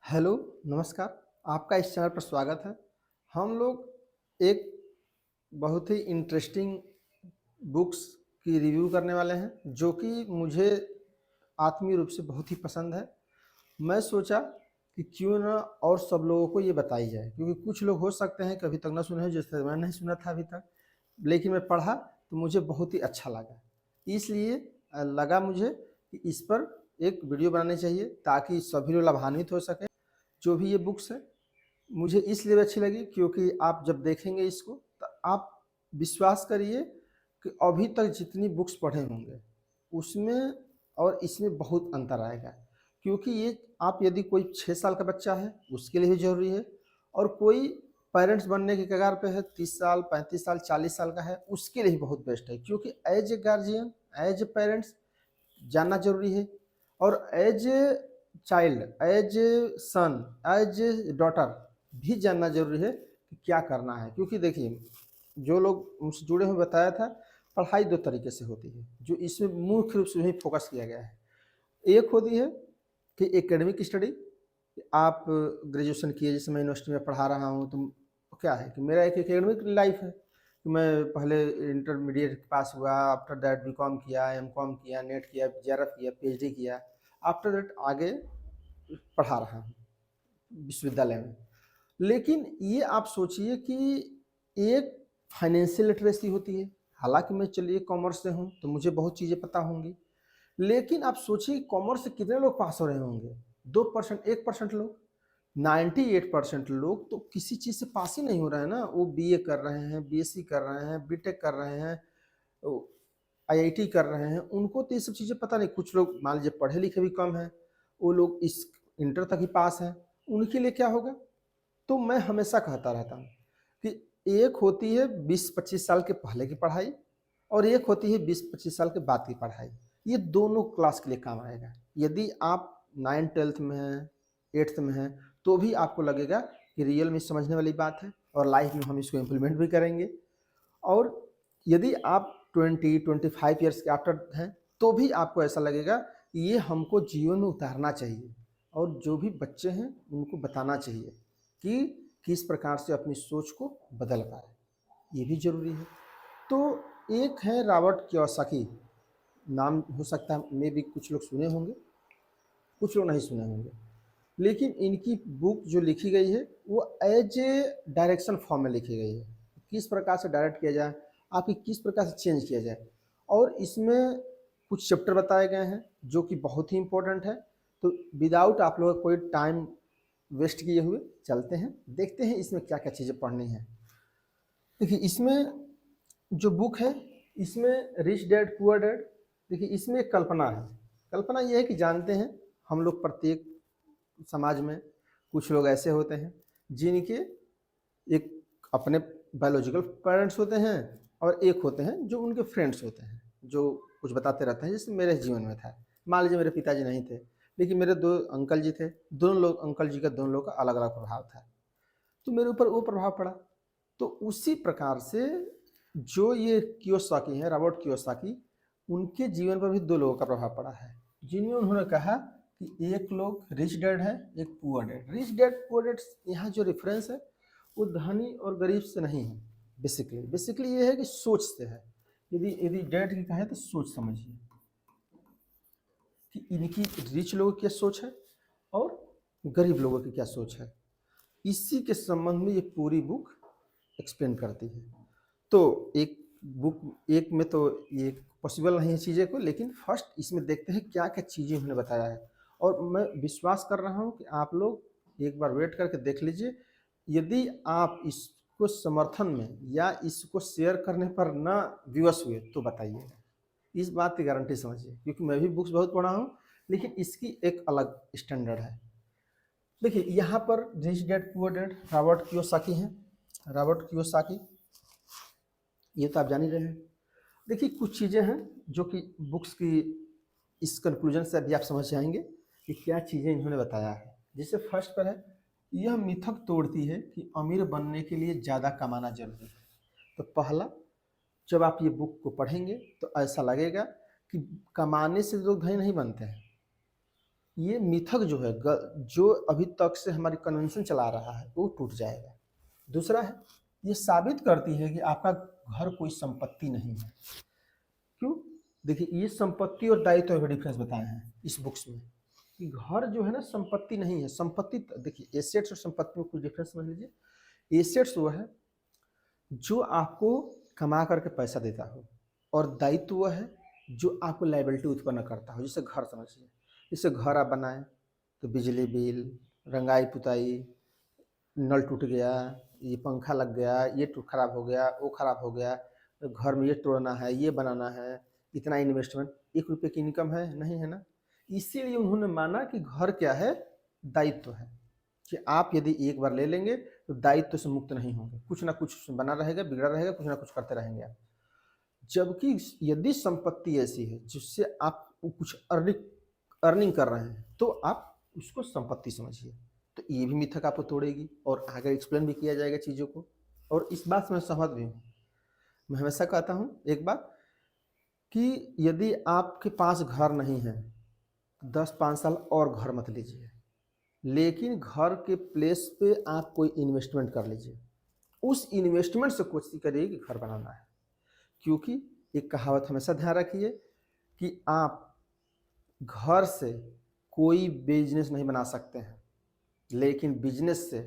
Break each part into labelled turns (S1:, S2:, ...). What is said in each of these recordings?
S1: Hello, नमस्कार। आपका इस चैनल पर स्वागत है। हम लोग एक बहुत ही इंटरेस्टिंग बुक्स की रिव्यू करने वाले हैं, जो कि मुझे आत्मीय रूप से बहुत ही पसंद है। मैं सोचा कि क्यों ना और सब लोगों को ये बताई जाए, क्योंकि कुछ लोग हो सकते हैं कभी तक ना सुने हो, जैसे मैं नहीं सुना था अभी तक, लेकिन मैं पढ़ा तो मुझे बहुत ही अच्छा लगा। इसलिए लगा मुझे कि इस पर एक वीडियो बनानी चाहिए ताकि सभी लोग लाभान्वित हो सकें। जो भी ये बुक्स है मुझे इसलिए अच्छी लगी क्योंकि आप जब देखेंगे इसको तो आप विश्वास करिए कि अभी तक जितनी बुक्स पढ़े होंगे उसमें और इसमें बहुत अंतर आएगा। क्योंकि ये आप यदि कोई 6 साल का बच्चा है उसके लिए भी ज़रूरी है, और कोई पेरेंट्स बनने की कगार पे है, 30 साल 35 साल 40 साल का है, उसके लिए भी बहुत बेस्ट है। क्योंकि as a guardian, as a parents जानना जरूरी है, और as a child, as a son, as a daughter भी जानना जरूरी है कि क्या करना है। क्योंकि देखिए, जो लोग मुझसे जुड़े हुए बताया था, पढ़ाई दो तरीके से होती है जो इसमें मुख्य रूप से वही फोकस किया गया है। एक होती है कि एकेडमिक स्टडी, आप ग्रेजुएशन किए, जैसे मैं यूनिवर्सिटी में पढ़ा रहा हूँ, तो क्या है कि मेरा एक एकेडमिक लाइफ है कि मैं पहले इंटरमीडिएट पास हुआ, आफ्टर दैट बीकॉम किया, एमकॉम किया, नेट किया, जेआरएफ किया, पीएचडी किया, आफ्टर दैट आगे पढ़ा रहा हूँ विश्वविद्यालय में। लेकिन ये आप सोचिए कि एक फाइनेंशियल लिटरेसी होती है। हालांकि मैं चलिए कॉमर्स से हूँ तो मुझे बहुत चीज़ें पता होंगी, लेकिन आप सोचिए कॉमर्स से कितने लोग पास हो रहे होंगे? 2%, 1% लोग। 98% लोग तो किसी चीज़ से पास ही नहीं हो रहे हैं ना। वो बीए कर रहे हैं, बीएससी कर रहे हैं, बीटेक कर रहे हैं, आईआईटी कर रहे हैं, उनको तो ये सब चीज़ें पता नहीं। कुछ लोग मान लीजिए पढ़े लिखे भी कम हैं, वो लोग इस इंटर तक ही पास हैं, उनके लिए क्या होगा? तो मैं हमेशा कहता रहता हूँ कि एक होती है 20-25 साल के पहले की पढ़ाई, और एक होती है 20-25 साल के बाद की पढ़ाई। ये दोनों क्लास के लिए काम आएगा। यदि आप 9th-12th में हैं, 8th में हैं, तो भी आपको लगेगा कि रियल में समझने वाली बात है और लाइफ में हम इसको इम्प्लीमेंट भी करेंगे। और यदि आप 20-25 ईयर्स के आफ्टर हैं, तो भी आपको ऐसा लगेगा कि ये हमको जीवन में उतारना चाहिए, और जो भी बच्चे हैं उनको बताना चाहिए कि किस प्रकार से अपनी सोच को बदल पाए। ये भी ज़रूरी है। तो एक है रॉबर्ट कियोसाकी, नाम हो सकता है मे भी कुछ लोग सुने होंगे, कुछ लोग नहीं सुने होंगे। लेकिन इनकी बुक जो लिखी गई है वो एज ए डायरेक्शन फॉर्म में लिखी गई है। किस प्रकार से डायरेक्ट किया जाए, आपकी किस प्रकार से चेंज किया जाए, और इसमें कुछ चैप्टर बताए गए हैं जो कि बहुत ही इम्पोर्टेंट है। तो विदाउट आप लोग कोई टाइम वेस्ट किए हुए चलते हैं, देखते हैं इसमें क्या क्या चीज़ें पढ़नी है। देखिए इसमें जो बुक है, इसमें रिच डैड पुअर डैड, देखिए इसमें एक कल्पना है। कल्पना ये है कि जानते हैं हम लोग प्रत्येक समाज में कुछ लोग ऐसे होते हैं जिनके एक अपने बायोलॉजिकल पेरेंट्स होते हैं, और एक होते हैं जो उनके फ्रेंड्स होते हैं जो कुछ बताते रहते हैं। जैसे मेरे जीवन में था, मान लीजिए मेरे पिताजी नहीं थे, लेकिन मेरे दो अंकल जी थे। दोनों लोग, अंकल जी का दोनों लोग का अलग अलग प्रभाव था, तो मेरे ऊपर वो प्रभाव पड़ा। तो उसी प्रकार से जो ये कियोसाकी हैं, रॉबर्ट कियोसाकी, उनके जीवन पर भी दो लोगों का प्रभाव पड़ा है, जिनमें उन्होंने कहा कि एक लोग रिच डैड है, एक poor dad. Rich dad poor dad, यहाँ जो रेफरेंस है वो धनी और गरीब से नहीं है। बेसिकली ये है कि सोच से है। यदि यदि डैड की कहें तो सोच समझिए कि इनकी रिच लोगों की क्या सोच है और गरीब लोगों की क्या सोच है। इसी के संबंध में ये पूरी बुक एक्सप्लेन करती है। तो एक बुक, एक में तो ये पॉसिबल नहीं है चीज़ें को, लेकिन फर्स्ट इसमें देखते हैं क्या क्या चीज़ें उन्होंने बताया है। और मैं विश्वास कर रहा हूँ कि आप लोग एक बार वेट करके देख लीजिए। यदि आप इसको समर्थन में या इसको शेयर करने पर ना विवश हुए तो बताइए, इस बात की गारंटी समझिए। क्योंकि मैं भी बुक्स बहुत पढ़ा हूँ, लेकिन इसकी एक अलग स्टैंडर्ड है। देखिए यहाँ पर rich dad poor dad Robert Kiyosaki हैं। रॉबर्ट कियोसाकी, ये तो आप जान ही रहे हैं। देखिए कुछ चीज़ें हैं जो कि बुक्स की इस कंक्लूजन से अभी आप समझ जाएंगे कि क्या चीज़ें इन्होंने बताया है। जैसे फर्स्ट पर है, यह मिथक तोड़ती है कि अमीर बनने के लिए ज़्यादा कमाना जरूरी है। तो पहला, जब आप ये बुक को पढ़ेंगे तो ऐसा लगेगा कि कमाने से लोग धनी नहीं बनते हैं। ये मिथक जो है जो अभी तक से हमारी कन्वेंशन चला रहा है वो टूट जाएगा। दूसरा है, ये साबित करती है कि आपका घर कोई संपत्ति नहीं है। क्यों? देखिए, ये संपत्ति और दायित्व का डिफरेंस बताए हैं इस बुक्स में कि घर जो है ना संपत्ति नहीं है। संपत्ति देखिए, एसेट्स और संपत्ति में कुछ डिफरेंस समझ लीजिए। एसेट्स वो है जो आपको कमा करके पैसा देता हो, और दायित्व वो है जो आपको लायबिलिटी उत्पन्न करता हो। जैसे घर समझिए, जैसे घर आप बनाए तो बिजली बिल, रंगाई पुताई, नल टूट गया, ये पंखा लग गया, ये खराब हो गया, वो खराब हो गया, तो घर में ये तोड़ना है, ये बनाना है, इतना इन्वेस्टमेंट, 1 रुपये की इनकम है नहीं, है ना। इसीलिए उन्होंने माना कि घर क्या है, दायित्व है, कि आप यदि एक बार ले लेंगे तो दायित्व से मुक्त नहीं होंगे, कुछ ना कुछ बना रहेगा, बिगड़ा रहेगा, कुछ ना कुछ करते रहेंगे आप। जबकि यदि संपत्ति ऐसी है जिससे आप कुछ अर्निंग कर रहे हैं तो आप उसको संपत्ति समझिए। तो ये भी मिथक आपको तोड़ेगी और आगे एक्सप्लेन भी किया जाएगा चीज़ों को, और इस बात से मैं सहमत भी हूँ। मैं हमेशा कहता हूँ एक बात कि यदि आपके पास घर नहीं है, 10-5 साल और घर मत लीजिए, लेकिन घर के प्लेस पे आप कोई इन्वेस्टमेंट कर लीजिए। उस इन्वेस्टमेंट से कोशिश करिए कि घर बनाना है। क्योंकि एक कहावत हमेशा ध्यान रखिए कि आप घर से कोई बिजनेस नहीं बना सकते हैं, लेकिन बिजनेस से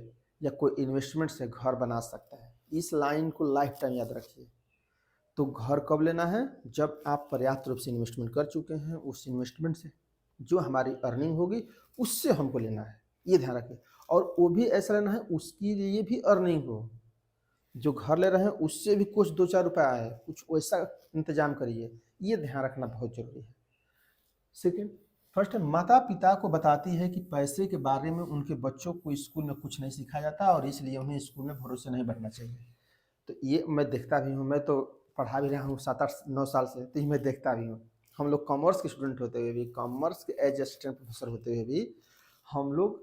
S1: या कोई इन्वेस्टमेंट से घर बना सकते हैं। इस लाइन को लाइफ टाइम याद रखिए। तो घर कब लेना है? जब आप पर्याप्त रूप से इन्वेस्टमेंट कर चुके हैं। उस इन्वेस्टमेंट से जो हमारी अर्निंग होगी उससे हमको लेना है, ये ध्यान रखिए। और वो भी ऐसा लेना है उसके लिए भी अर्निंग हो। जो घर ले रहे हैं उससे भी कुछ 2-4 रुपये आए, कुछ वैसा इंतजाम करिए, ये ध्यान रखना बहुत जरूरी है। सेकेंड, फर्स्ट है, माता पिता को बताती है कि पैसे के बारे में उनके बच्चों को स्कूल में कुछ नहीं सिखाया जाता और इसलिए उन्हें स्कूल में भरोसे नहीं बैठना चाहिए। तो ये मैं देखता भी हूँ, मैं तो पढ़ा भी रहा हूँ 7-8-9 साल से, तो ये मैं देखता भी हूँ। हम लोग कॉमर्स के स्टूडेंट होते हुए भी, कॉमर्स के एज असिस्टेंट प्रोफेसर होते हुए भी, हम लोग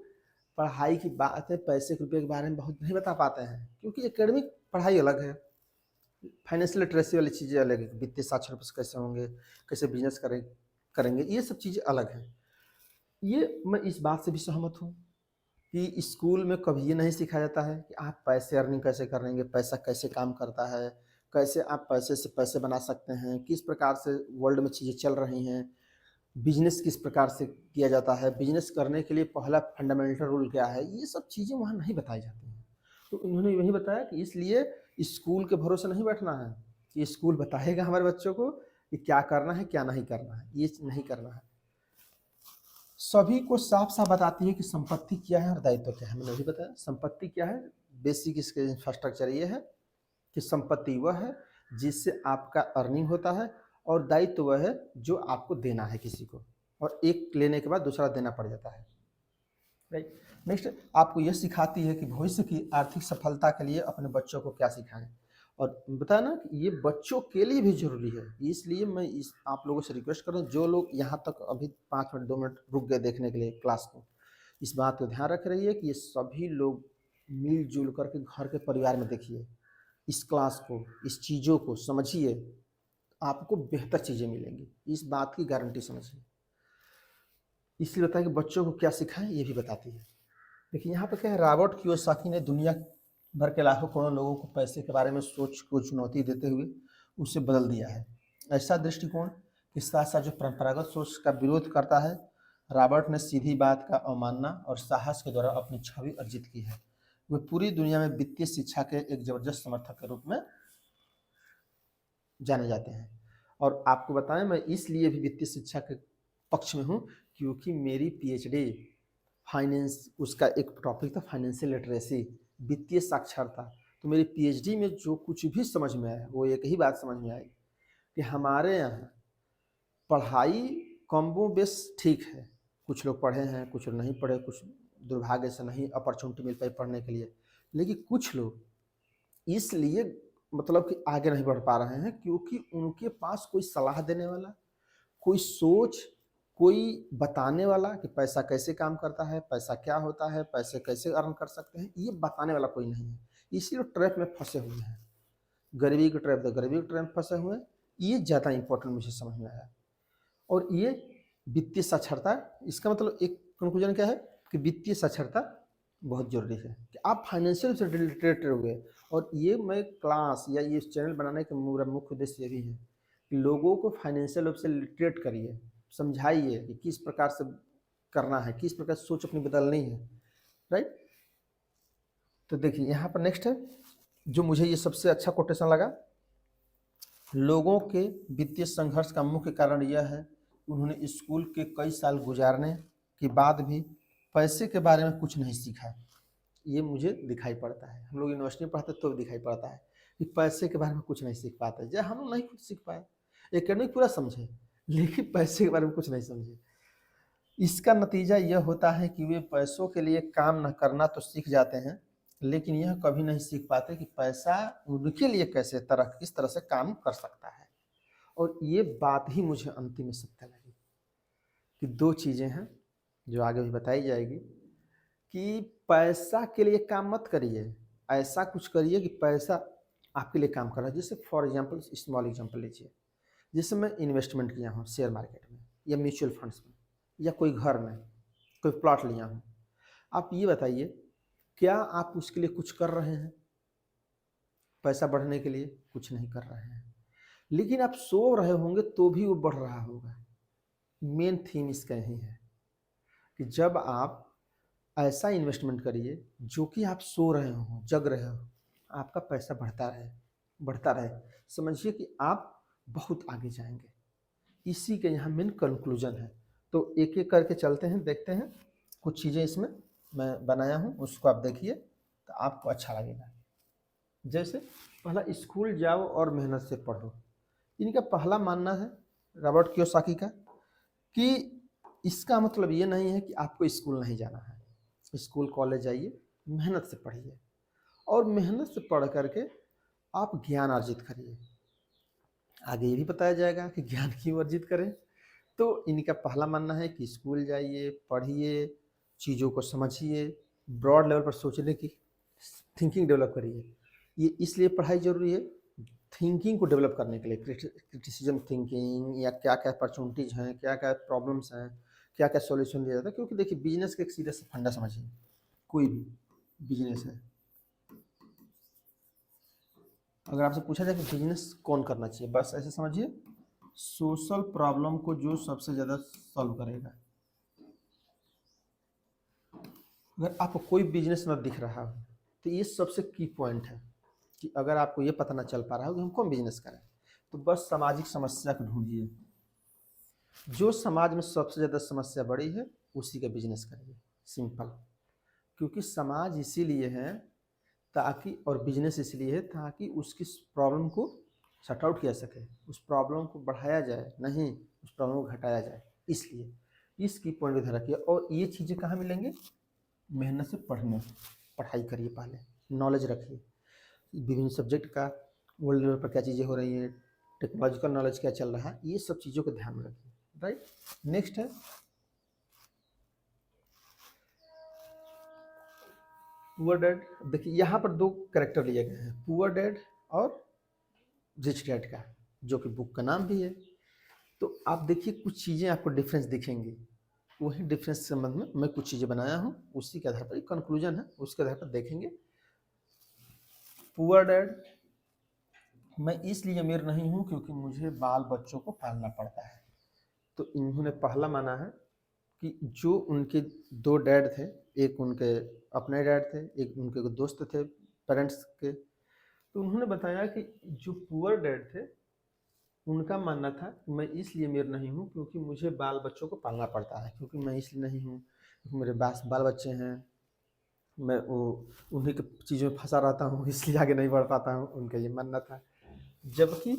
S1: पढ़ाई की बातें, पैसे के रुपये के बारे में बहुत नहीं बता पाते हैं, क्योंकि एकेडमिक पढ़ाई अलग है, फाइनेंशियल लिटरेसी वाली चीज़ें अलग है, वित्तीय साक्षर कैसे होंगे, कैसे बिजनेस करेंगे, ये सब चीज़ें अलग हैं। ये मैं इस बात से भी सहमत हूँ कि स्कूल में कभी ये नहीं सिखाया जाता है कि आप पैसे अर्निंग कैसे करेंगे, पैसा कैसे काम करता है, कैसे आप पैसे से पैसे बना सकते हैं, किस प्रकार से वर्ल्ड में चीज़ें चल रही हैं, बिजनेस किस प्रकार से किया जाता है, बिजनेस करने के लिए पहला फंडामेंटल रूल क्या है, ये सब चीज़ें वहाँ नहीं बताई जाती हैं। तो उन्होंने यही बताया कि इसलिए स्कूल के भरोसे नहीं बैठना है कि स्कूल बताएगा हमारे बच्चों को कि क्या करना है क्या नहीं करना है, ये नहीं करना है। सभी को साफ साफ बताती है कि संपत्ति क्या है और दायित्व क्या है। मैंने अभी बताया संपत्ति क्या है, बेसिक इसके इंफ्रास्ट्रक्चर ये है कि संपत्ति वह है जिससे आपका अर्निंग होता है, और दायित्व वह है जो आपको देना है किसी को, और एक लेने के बाद दूसरा देना पड़ जाता है। राइट। नेक्स्ट, आपको यह सिखाती है कि भविष्य की आर्थिक सफलता के लिए अपने बच्चों को क्या सिखाएं, और बताया ना कि ये बच्चों के लिए भी जरूरी है। इसलिए मैं आप लोगों से रिक्वेस्ट कर रहा हूँ, जो लोग यहाँ तक अभी 5 मिनट 2 मिनट रुक गए देखने के लिए क्लास को, इस बात को ध्यान रख रही है कि ये सभी लोग मिलजुल करके घर के परिवार में देखिए इस क्लास को, इस चीज़ों को समझिए, आपको बेहतर चीज़ें मिलेंगी, इस बात की गारंटी समझिए। इसलिए बताया कि बच्चों को क्या सिखाएं, ये भी बताती है। देखिए यहाँ पर क्या है, रॉबर्ट कियोसाकी ने दुनिया भर के लाखों करोड़ों लोगों को पैसे के बारे में सोच को चुनौती देते हुए उसे बदल दिया है। ऐसा दृष्टिकोण के साथ साथ जो परंपरागत सोच का विरोध करता है, रॉबर्ट ने सीधी बात का अवमानना और साहस के द्वारा अपनी छवि अर्जित की है। वे पूरी दुनिया में वित्तीय शिक्षा के एक जबरदस्त समर्थक के रूप में जाने जाते हैं। और आपको बताएं, मैं इसलिए भी वित्तीय शिक्षा के पक्ष में हूँ क्योंकि मेरी पीएचडी फाइनेंस, उसका एक टॉपिक था फाइनेंशियल लिटरेसी, वित्तीय साक्षरता। तो मेरी पीएचडी में जो कुछ भी समझ में आया वो एक ही बात समझ में आई कि हमारे यहाँ पढ़ाई कॉम्बो बेस ठीक है, कुछ लोग पढ़े हैं, कुछ लोग नहीं पढ़े, कुछ दुर्भाग्य से नहीं अपॉर्चुनिटी मिल पाई पढ़ने के लिए, लेकिन कुछ लोग इसलिए मतलब कि आगे नहीं बढ़ पा रहे हैं क्योंकि उनके पास कोई सलाह देने वाला, कोई सोच, कोई बताने वाला कि पैसा कैसे काम करता है, पैसा क्या होता है, पैसे कैसे अर्न कर सकते हैं, ये बताने वाला कोई नहीं है। इसलिए ट्रैप में फंसे हुए हैं, गरीबी के ट्रैप में फंसे हुए हैं। ये ज़्यादा इंपॉर्टेंट मुझे समझ में आया। और ये वित्तीय साक्षरता, इसका मतलब एक कंक्लूजन क्या है कि वित्तीय साक्षरता बहुत ज़रूरी है कि आप फाइनेंशियल से रिलेटेड हुए। और ये मैं क्लास या ये चैनल बनाने का मेरा मुख्य उद्देश्य ये भी है कि लोगों को फाइनेंशियल रूप से रिलेटेड करिए, समझाइए कि किस प्रकार से करना है, किस प्रकार सोच अपनी बदलनी है, राइट। तो देखिए यहाँ पर नेक्स्ट है जो मुझे ये सबसे अच्छा कोटेशन लगा, लोगों के वित्तीय संघर्ष का मुख्य कारण यह है कि उन्होंने स्कूल के कई साल गुजारने के बाद भी पैसे के बारे में कुछ नहीं सीखा। ये मुझे दिखाई पड़ता है, हम लोग यूनिवर्सिटी में पढ़ते तो दिखाई पड़ता है कि पैसे के बारे में कुछ नहीं सीख पाते, जब हम लोग नहीं कुछ सीख पाए, एकेडमिक पूरा समझे लेकिन पैसे के बारे में कुछ नहीं समझे। इसका नतीजा यह होता है कि वे पैसों के लिए काम न करना तो सीख जाते हैं, लेकिन यह कभी नहीं सीख पाते कि पैसा उनके लिए किस तरह से काम कर सकता है। और ये बात ही मुझे अंतिम में सत्य लगी कि दो चीज़ें हैं जो आगे भी बताई जाएगी कि पैसा के लिए काम मत करिए, ऐसा कुछ करिए कि पैसा आपके लिए काम कर रहा है। जैसे फॉर एग्जांपल, स्मॉल एग्जांपल लीजिए, जैसे मैं इन्वेस्टमेंट किया हूँ शेयर मार्केट में या म्यूचुअल फंड्स में या कोई घर में कोई प्लॉट लिया हूँ। आप ये बताइए, क्या आप उसके लिए कुछ कर रहे हैं? पैसा बढ़ने के लिए कुछ नहीं कर रहे हैं, लेकिन आप सो रहे होंगे तो भी वो बढ़ रहा होगा। मेन थीम इसका यही है कि जब आप ऐसा इन्वेस्टमेंट करिए जो कि आप सो रहे हो, जग रहे हो, आपका पैसा बढ़ता रहे बढ़ता रहे, समझिए कि आप बहुत आगे जाएंगे। इसी के यहाँ मेन कंक्लूजन है। तो एक एक करके चलते हैं, देखते हैं। कुछ चीज़ें इसमें मैं बनाया हूँ, उसको आप देखिए तो आपको अच्छा लगेगा। जैसे पहला, स्कूल जाओ और मेहनत से पढ़ो। इनका पहला मानना है रॉबर्ट कियोसाकी का कि इसका मतलब ये नहीं है कि आपको स्कूल नहीं जाना है, स्कूल कॉलेज जाइए, मेहनत से पढ़िए और मेहनत से पढ़ करके आप ज्ञान अर्जित करिए। आगे ये भी बताया जाएगा कि ज्ञान क्यों अर्जित करें। तो इनका पहला मानना है कि स्कूल जाइए, पढ़िए, चीज़ों को समझिए, ब्रॉड लेवल पर सोचने की थिंकिंग डेवलप करिए। ये इसलिए पढ़ाई जरूरी है थिंकिंग को डेवलप करने के लिए, क्रिटिसिज्म थिंकिंग, या क्या क्या अपॉर्चुनिटीज़ हैं, क्या क्या प्रॉब्लम्स हैं, क्या क्या सॉल्यूशन दिया जाता है। क्योंकि देखिए बिजनेस का एक सीधा सा फंडा समझिए, कोई भी बिजनेस है, अगर आपसे पूछा जाए कि बिजनेस कौन करना चाहिए, बस ऐसे समझिए, सोशल प्रॉब्लम को जो सबसे ज़्यादा सॉल्व करेगा। अगर आपको कोई बिजनेस न दिख रहा हो तो ये सबसे की पॉइंट है कि अगर आपको ये पता ना चल पा रहा हो कि हम कौन बिजनेस करें, तो बस सामाजिक समस्या को ढूंढिए। जो समाज में सबसे ज़्यादा समस्या बड़ी है उसी का बिजनेस करिए, सिंपल। क्योंकि समाज इसीलिए है ताकि, और बिजनेस इसलिए है ताकि उसकी प्रॉब्लम को शट आउट किया सके, उस प्रॉब्लम को बढ़ाया जाए, नहीं उस प्रॉब्लम को घटाया जाए। इसलिए इसकी पॉइंट ध्यान रखिए। और ये चीज़ें कहाँ मिलेंगे? मेहनत से पढ़ने, पढ़ाई करिए, पहले नॉलेज रखिए विभिन्न सब्जेक्ट का, वर्ल्ड लेवल पर क्या चीज़ें हो रही हैं, टेक्नोलॉजिकल नॉलेज क्या चल रहा है, ये सब चीज़ों को ध्यान में रखिए, राइट। नेक्स्ट है पुअर डैड। देखिए यहाँ पर दो कैरेक्टर लिए गए हैं, पुअर डैड और रिच डैड का, जो कि बुक का नाम भी है। तो आप देखिए कुछ चीज़ें आपको डिफरेंस दिखेंगी, वही डिफरेंस के संबंध में मैं कुछ चीज़ें बनाया हूँ, उसी के आधार पर एक कंक्लूजन है, उसके आधार पर देखेंगे। पुअर डैड, मैं इसलिए अमीर नहीं हूँ क्योंकि मुझे बाल बच्चों को पालना पड़ता है। तो इन्होंने पहला माना है कि जो उनके दो डैड थे, एक उनके अपने डैड थे, एक उनके दोस्त थे पेरेंट्स के, तो उन्होंने बताया कि जो पुअर डैड थे उनका मानना था कि मैं इसलिए अमीर नहीं हूँ क्योंकि मुझे बाल बच्चों को पालना पड़ता है, क्योंकि मैं इसलिए नहीं हूँ क्योंकि मेरे बाल बच्चे हैं, मैं वो उन्हीं के चीज़ों में फंसा रहता हूँ इसलिए आगे नहीं बढ़ पाता हूँ, उनका ये मानना था। जबकि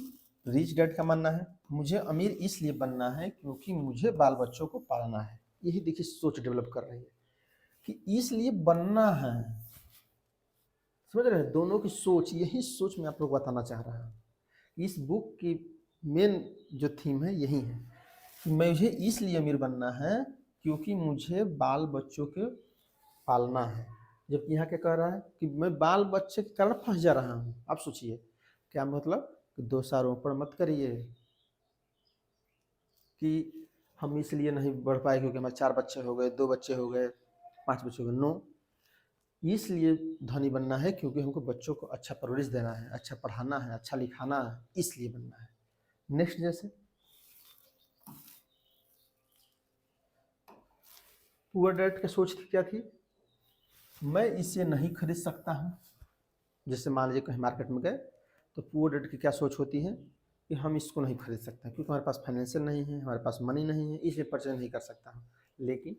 S1: रिच डैड का मानना है मुझे अमीर इसलिए बनना है क्योंकि मुझे बाल बच्चों को पालना है। यही देखिए सोच डेवलप कर रही है कि इसलिए बनना है, समझ रहे हैं दोनों की सोच। यही सोच मैं आप लोग बताना चाह रहा हूँ। इस बुक की मेन जो थीम है यही है कि मुझे इसलिए अमीर बनना है क्योंकि मुझे बाल बच्चों के पालना है। जबकि यहाँ क्या कह रहा है कि मैं बाल बच्चे के कारण फंस जा रहा हूँ। आप सोचिए क्या मतलब कि दोषारोपण मत करिए कि हम इसलिए नहीं बढ़ पाए क्योंकि हमारे 4 बच्चे हो गए, 2 बच्चे हो गए, 5 बच्चे हो गए। नो, इसलिए धनी बनना है क्योंकि हमको बच्चों को अच्छा परवरिश देना है, अच्छा पढ़ाना है, अच्छा लिखाना है, इसलिए बनना है। नेक्स्ट, जैसे पुअर डैड की सोच क्या थी, मैं इसे नहीं खरीद सकता हूँ। जैसे मान लीजिए कहीं मार्केट में गए तो पुअर डैड की क्या सोच होती है कि हम इसको नहीं खरीद सकते क्योंकि हमारे पास फाइनेंशियल नहीं है, हमारे पास मनी नहीं है, इसलिए परचेज नहीं कर सकता हूँ। लेकिन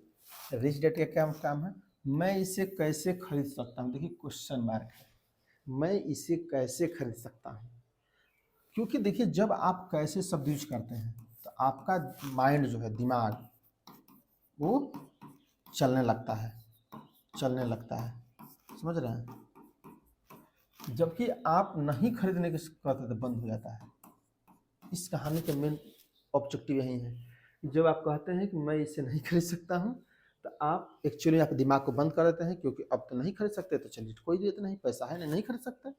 S1: रिच डैड का क्या काम है, मैं इसे कैसे खरीद सकता हूँ। देखिए क्वेश्चन मार्क है, मैं इसे कैसे खरीद सकता हूँ। क्योंकि देखिए जब आप कैसे शब्द यूज करते हैं तो आपका माइंड जो है, दिमाग, वो चलने लगता है, चलने लगता है, समझ रहे हैं। जबकि आप नहीं खरीदने के कहते तो बंद हो जाता है। इस कहानी का मेन ऑब्जेक्टिव यही है कि जब आप कहते हैं कि मैं इसे नहीं खरीद सकता हूँ तो आप एक्चुअली आप दिमाग को बंद कर देते हैं, क्योंकि अब तो नहीं खरीद सकते तो चलिए कोई दिक्कत नहीं, पैसा है नहीं खरीद सकते।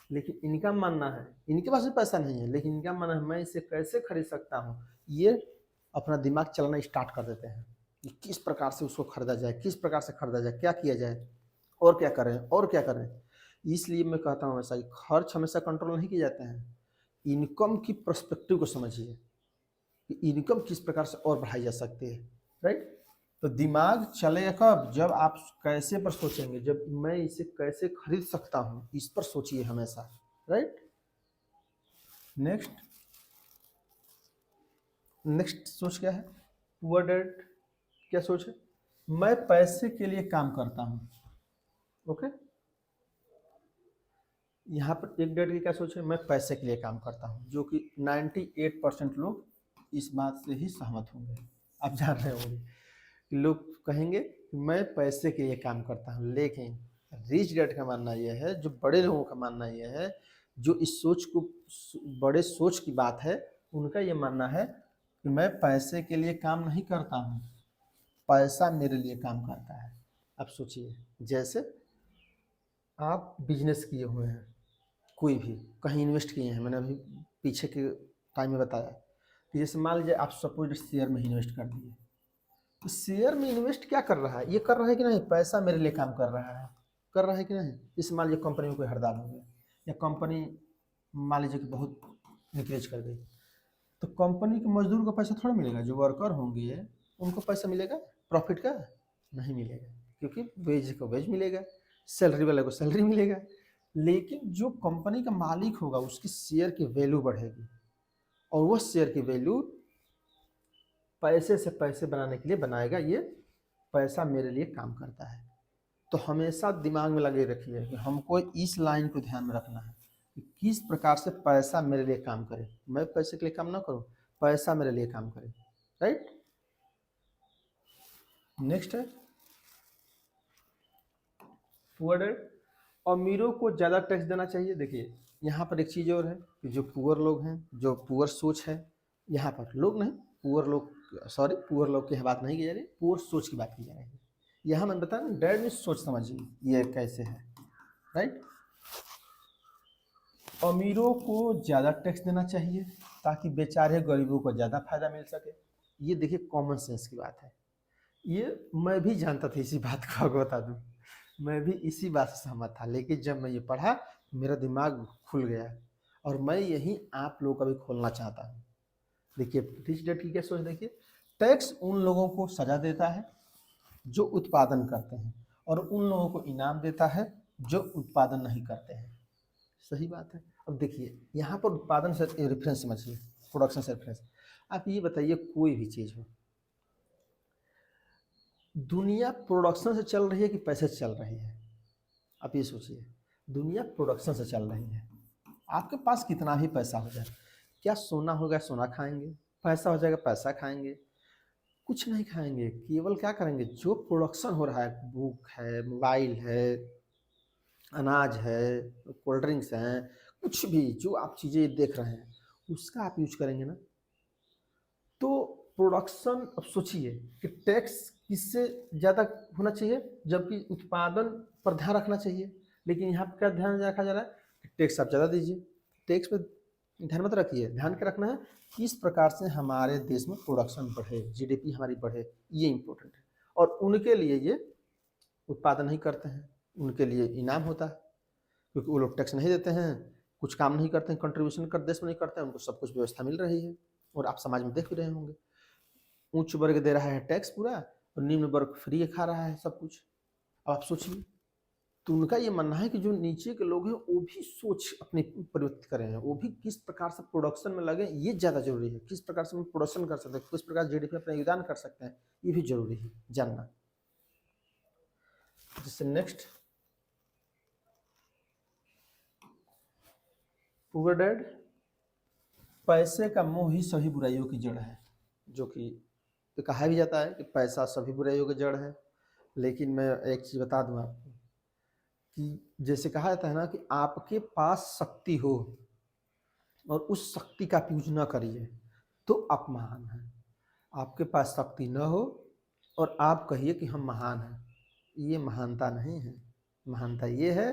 S1: लेकिन इनका मानना है, इनके पास भी पैसा नहीं है, लेकिन इनका मानना है मैं इसे कैसे खरीद सकता हूँ। ये अपना दिमाग चलाना स्टार्ट कर देते हैं कि किस प्रकार से उसको खरीदा जाए, किस प्रकार से खरीदा जाए, क्या किया जाए, और क्या करें और क्या करें। इसलिए मैं कहता हूँ ऐसा कि खर्च हमेशा कंट्रोल नहीं किए जाते हैं। इनकम की पर्सपेक्टिव को समझिए कि इनकम किस प्रकार से और बढ़ाई जा सकती है, राइट। तो दिमाग चलेगा कब, जब आप कैसे पर सोचेंगे, जब मैं इसे कैसे खरीद सकता हूँ इस पर सोचिए हमेशा, राइट। नेक्स्ट, नेक्स्ट सोच क्या है, पुअर डैड क्या सोच है, मैं पैसे के लिए काम करता हूँ। ओके, यहाँ पर एक डैड की क्या सोच है, मैं पैसे के लिए काम करता हूँ, जो कि 98% लोग इस बात से ही सहमत होंगे। आप जान रहे होंगे कि लोग कहेंगे कि मैं पैसे के लिए काम करता हूँ। लेकिन रिच डैड का मानना यह है, जो बड़े लोगों का मानना यह है, जो इस सोच को, बड़े सोच की बात है, उनका ये मानना है कि मैं पैसे के लिए काम नहीं करता हूँ, पैसा मेरे लिए काम करता है। अब सोचिए, जैसे आप बिजनेस किए हुए हैं, कोई भी कहीं इन्वेस्ट किए हैं, मैंने अभी पीछे के टाइम में बताया कि जैसे मान लीजिए आप सपोज शेयर में इन्वेस्ट कर दिए, तो शेयर में इन्वेस्ट क्या कर रहा है, ये कर रहा है कि नहीं, पैसा मेरे लिए काम कर रहा है, कर रहा है कि नहीं। जैसे मान लीजिए कंपनी में कोई हड़ताल हो गया या कंपनी मान लीजिए कि बहुत इंक्रीज कर गई, तो कंपनी के मजदूर को पैसा थोड़ा मिलेगा, जो वर्कर होंगे उनको पैसा मिलेगा प्रॉफिट का, नहीं मिलेगा, क्योंकि वेज को वेज मिलेगा, सैलरी वाले को सैलरी मिलेगा। लेकिन जो कंपनी का मालिक होगा उसकी शेयर की वैल्यू बढ़ेगी, और वो शेयर की वैल्यू पैसे से पैसे बनाने के लिए बनाएगा, ये पैसा मेरे लिए काम करता है। तो हमेशा दिमाग में लगे रखिए कि हमको इस लाइन को ध्यान में रखना है कि किस प्रकार से पैसा मेरे लिए काम करे, मैं पैसे के लिए काम ना करूं, पैसा मेरे लिए काम करे, राइट। नेक्स्ट है पुअर डैड, अमीरों को ज़्यादा टैक्स देना चाहिए। देखिए यहाँ पर एक चीज़ और है कि जो पुअर लोग हैं, जो पुअर सोच है, यहाँ पर लोग नहीं, पुअर लोग, सॉरी पुअर लोग की बात नहीं की जा रही, पुअर सोच की बात की जा रही है। यहाँ मैंने बताया ना, डैड में सोच समझिए ये कैसे है, राइट। अमीरों को ज़्यादा टैक्स देना चाहिए ताकि बेचारे गरीबों को ज़्यादा फायदा मिल सके। ये देखिए कॉमन सेंस की बात है, ये मैं भी जानता था, इसी बात को आपको बता दूं, मैं भी इसी बात से सहमत था, लेकिन जब मैं ये पढ़ा मेरा दिमाग खुल गया, और मैं यही आप लोगों का भी खोलना चाहता हूँ। देखिए रिच डैड की क्या सोच, देखिए टैक्स उन लोगों को सजा देता है जो उत्पादन करते हैं, और उन लोगों को इनाम देता है जो उत्पादन नहीं करते हैं। सही बात है। अब देखिए यहाँ पर उत्पादन से रेफरेंस समझिए, प्रोडक्शन से रेफरेंस। आप ये बताइए कोई भी चीज़ हो, दुनिया प्रोडक्शन से चल रही है कि पैसे से चल रही है। आप ये सोचिए, दुनिया प्रोडक्शन से चल रही है। आपके पास कितना भी पैसा हो जाए, क्या सोना होगा सोना खाएंगे, पैसा हो जाएगा पैसा खाएंगे, कुछ नहीं खाएंगे। केवल क्या करेंगे, जो प्रोडक्शन हो रहा है, बुक है, मोबाइल है, अनाज है, कोल्ड ड्रिंक्स हैं, कुछ भी जो आप चीज़ें देख रहे हैं उसका आप यूज करेंगे ना। तो प्रोडक्शन, अब सोचिए कि टैक्स किससे ज़्यादा होना चाहिए, जबकि उत्पादन पर ध्यान रखना चाहिए। लेकिन यहाँ पर क्या ध्यान रखा जा रहा है कि टैक्स आप ज़्यादा दीजिए, टैक्स में ध्यान मत रखिए, ध्यान के रखना है किस प्रकार से हमारे देश में प्रोडक्शन बढ़े, जीडीपी हमारी बढ़े, ये इम्पोर्टेंट है। और उनके लिए ये उत्पादन नहीं करते हैं, उनके लिए इनाम होता है, क्योंकि वो लोग टैक्स नहीं देते हैं, कुछ काम नहीं करते हैं, कंट्रीब्यूशन कर देश में नहीं करते हैं, उनको सब कुछ व्यवस्था मिल रही है। और आप समाज में देख भी रहे होंगे, उच्च वर्ग दे रहा है टैक्स पूरा और निम्न वर्ग फ्री खा रहा है सब कुछ। अब आप सोचिए, तो उनका ये मानना है कि जो नीचे के लोग हैं वो भी सोच अपनी परिवर्तित करें, वो भी किस प्रकार से प्रोडक्शन में लगे, ये ज़्यादा जरूरी है। किस प्रकार से हम प्रोडक्शन कर सकते हैं, किस प्रकार जीडीपी में अपना योगदान कर सकते हैं, ये भी जरूरी है जानना। जिससे नेक्स्ट, पुअर डैड, पैसे का मोह ही सभी बुराइयों की जड़ है। जो कि तो कहा भी जाता है कि पैसा सभी बुराइयों की जड़ है, लेकिन मैं एक चीज़ बता दूं आपको कि जैसे कहा जाता है ना कि आपके पास शक्ति हो और उस शक्ति का यूज न करिए तो आप महान हैं। आपके पास शक्ति न हो और आप कहिए कि हम महान हैं, ये महानता नहीं है। महानता ये है